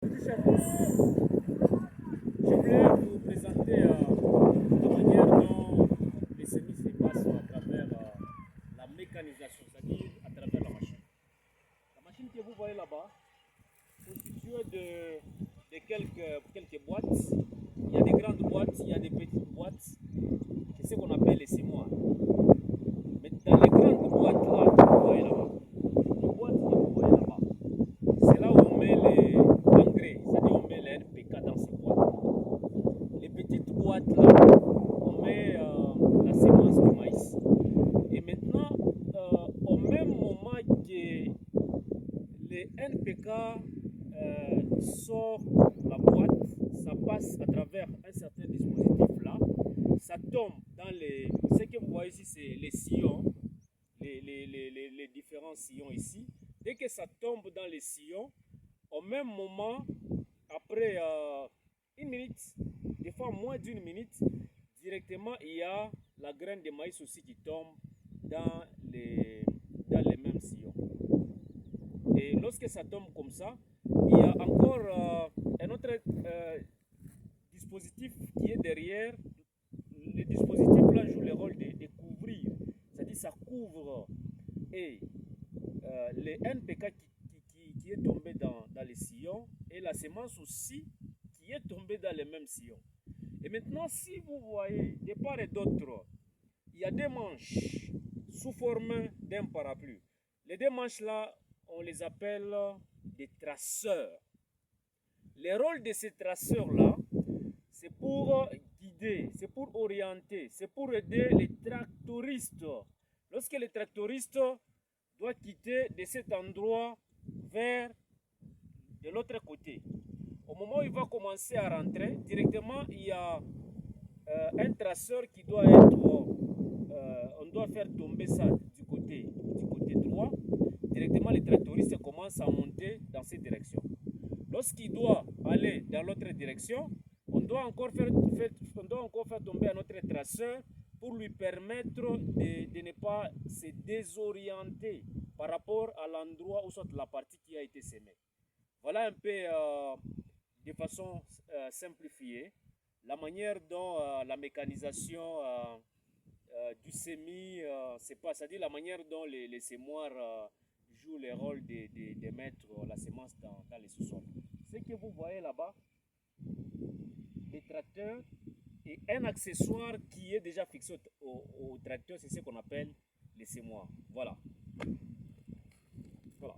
Bonjour à tous. Je voulais vous présenter la manière dont les semis se passent à travers la mécanisation, c'est-à-dire à travers la machine. La machine que vous voyez là-bas, constituée de quelques boîtes. Il y a des grandes boîtes, il y a des petites boîtes, c'est ce qu'on appelle les semoirs. Mais dans les grandes boîtes là, que vous voyez là-bas, les boîtes que vous voyez là-bas, c'est là où on met les engrais, c'est-à-dire on met les NPK dans ces boîtes. Les petites boîtes là, on met la semence du maïs. Et maintenant, au même moment que les NPK sortent la boîte, ça passe à travers un certain dispositif là, ça tombe dans les. Ce que vous voyez ici, c'est les sillons, les différents sillons ici. Dès que ça tombe dans les sillons, au même moment, après une minute, des fois moins d'une minute, directement il y a la graine de maïs aussi qui tombe dans les mêmes sillons. Et lorsque ça tombe comme ça, il y a encore un autre dispositif qui est derrière. Le dispositif là joue le rôle de couvrir, c'est-à-dire ça couvre et les NPK qui est tombé dans les sillons et la semence aussi qui est tombée dans les mêmes sillons. Et maintenant, si vous voyez de part et d'autre, il y a deux manches sous forme d'un parapluie. Les deux manches là, on les appelle des traceurs. Le rôle de ces traceurs là, c'est pour guider, c'est pour orienter, c'est pour aider les tractoristes. Lorsque le tractoriste doit quitter de cet endroit vers de l'autre côté, au moment où il va commencer à rentrer, directement il y a un traceur qui doit être, on doit faire tomber ça du côté droit. Directement les tractoristes commencent à monter dans cette direction. Lorsqu'il doit aller dans l'autre direction, on doit encore faire tomber un autre traceur pour lui permettre de ne pas se désorienter par rapport à l'endroit où soit la partie qui a été semée. Voilà un peu de façon simplifiée la manière dont la mécanisation du semis se passe, c'est-à-dire la manière dont les semoirs jouent le rôle de mettre la semence dans les sous-sols. Ce que vous voyez là-bas, les tracteurs et un accessoire qui est déjà fixé au tracteur, c'est ce qu'on appelle les semoirs. Voilà. Voilà.